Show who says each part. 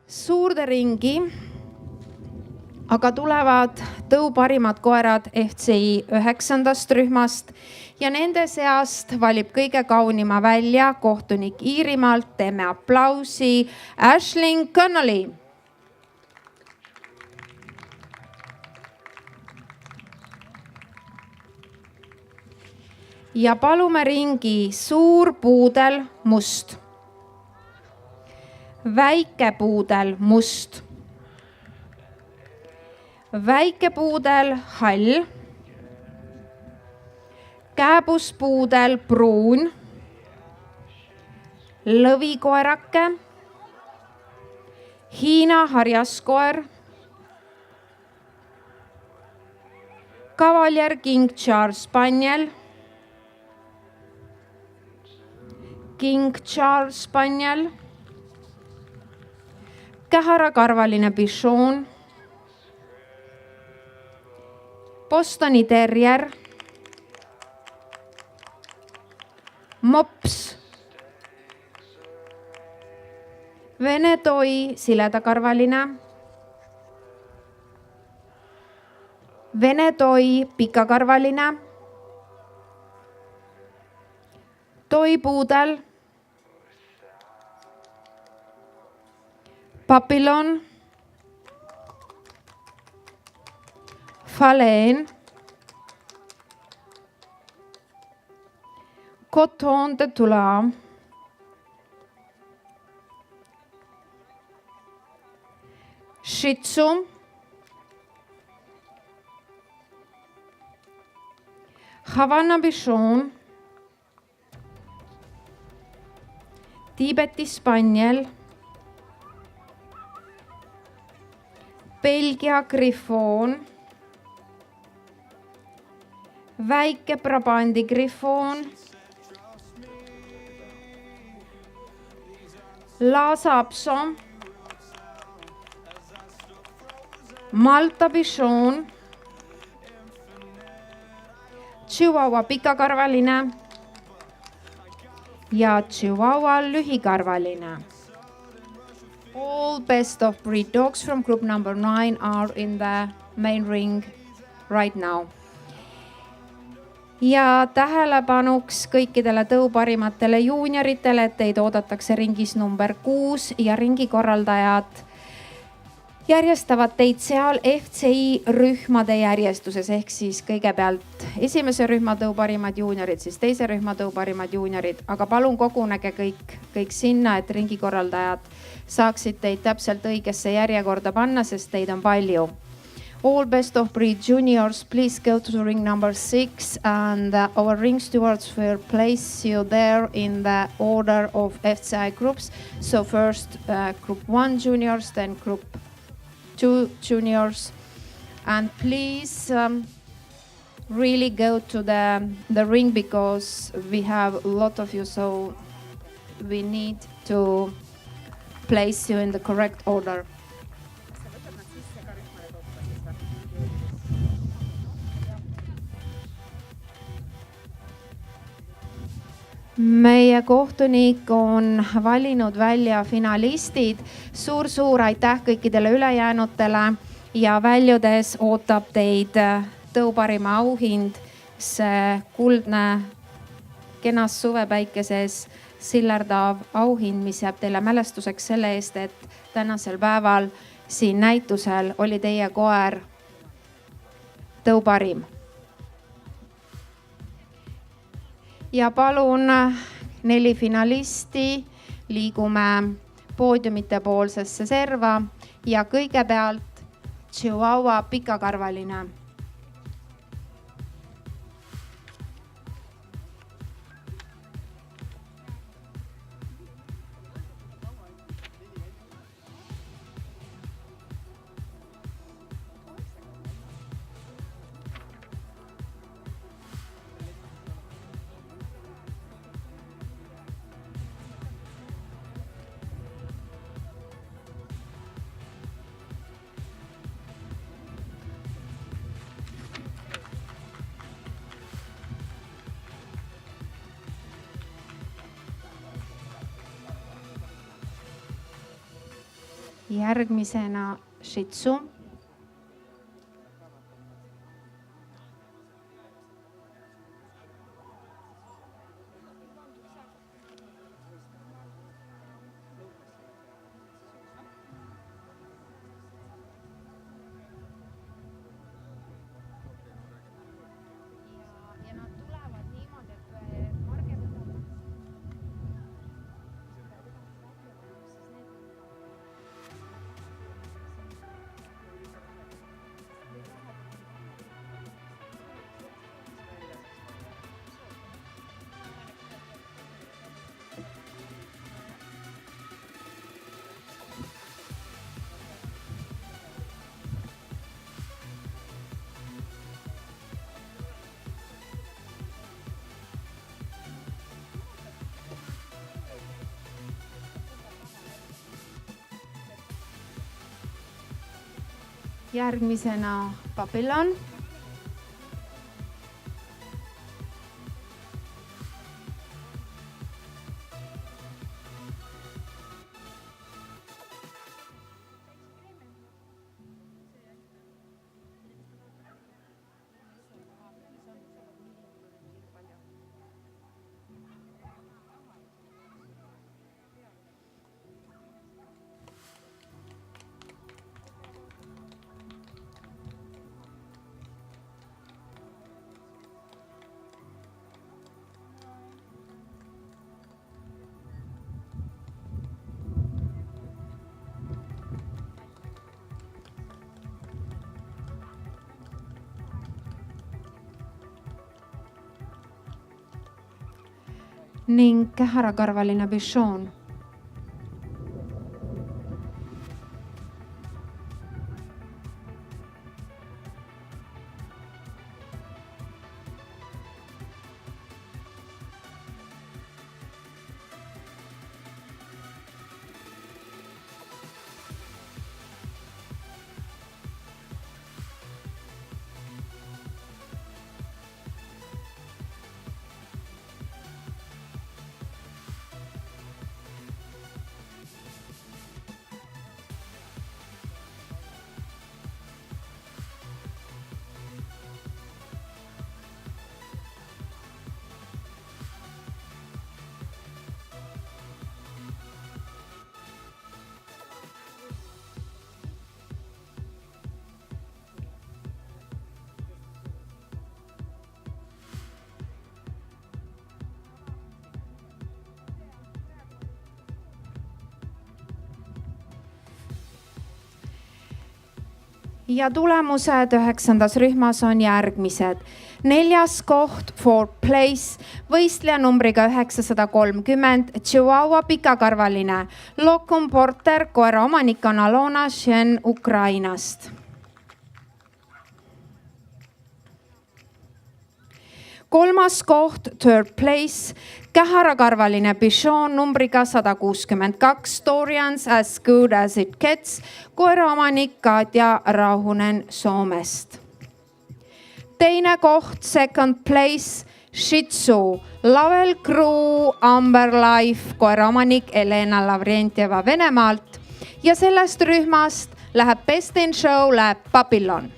Speaker 1: suurde ringi, aga tulevad tõuparimad koerad FCI 9. rühmast ja nende seast valib kõige kaunima välja kohtunik Iirimaalt. Teeme aplausi Aisling Connolly. Ja palume ringi suur puudel must, väike puudel must, väike puudel hall, kääbuspuudel pruun, lõvikoerake, Hiina harjaskoer, Cavalier King Charles Spaniel, King Charles Spaniel, käharakarvaline bichon, Bostoni terrier, mops, Vene toi siledakarvaline, Vene toi pikakarvaline, toipuudel, papillon, faleen, coton de Tula, Shih Tzu, Havana bichon, Tiibeti spaniel, Belgia grifoon, väike Brabandi grifoon, Lhasa Apso, Malta bichon, Chihuahua pikakarvaline ja Chihuahua lühikarvaline. All best of breed dogs from group number 9 are in the main ring right now. Ja tähelepanuks kõikidele tõuparimatele juunioritele, et teid oodatakse ringis number 6 ja ringikorraldajad järjestavad teid seal FCI rühmade järjestuses ehk siis kõigepealt esimese rühma tõuparimad juuniorid, siis teise rühma tõuparimad juuniorid, aga palun kogunege kõik sinna, et ringikorraldajad saaksid teid täpselt õigesse järjekorda panna, sest teid on palju. All best of breed juniors, please go to ring number 6 and our ring stewards will place you there in the order of FCI groups. So first group 1 juniors, then group 2 juniors, and please really go to the ring because we have a lot of you, so we need to place you in the correct order. Meie kohtunik on valinud välja finalistid. Suur aitäh kõikidele ülejäänutele ja väljudes ootab teid tõuparima auhind, see kuldne kenas suvepäikeses sillerdav auhind, mis jääb teile mälestuseks selle eest, et tänasel päeval siin näitusel oli teie koer tõuparim. Ja palun 4 finalisti liigume poodiumite poolsesse serva ja kõigepealt Chihuahua pikakarvaline. järgmisena Shih Tzu. Järgmisena Babylon. Ning käharakarvaline Bichon. Ja tulemused 9. rühmas on järgmised. 4. koht Fourth Place, võistleja numbriga 930, Chihuahua pikakarvaline, Locum Porter, koera omanik on Alona Shen Ukrainast. 3. koht Third Place, käharakarvaline Bichon numbriga 162, Dorians As Good As It Gets, koera omanik Katja Rahunen Soomest. 2. koht Second Place, Shih Tzu, Lavel Crew Amber Life, koera omanik Elena Lavrentjeva Venemaalt ja sellest rühmast läheb Best in Show, läheb Babylon.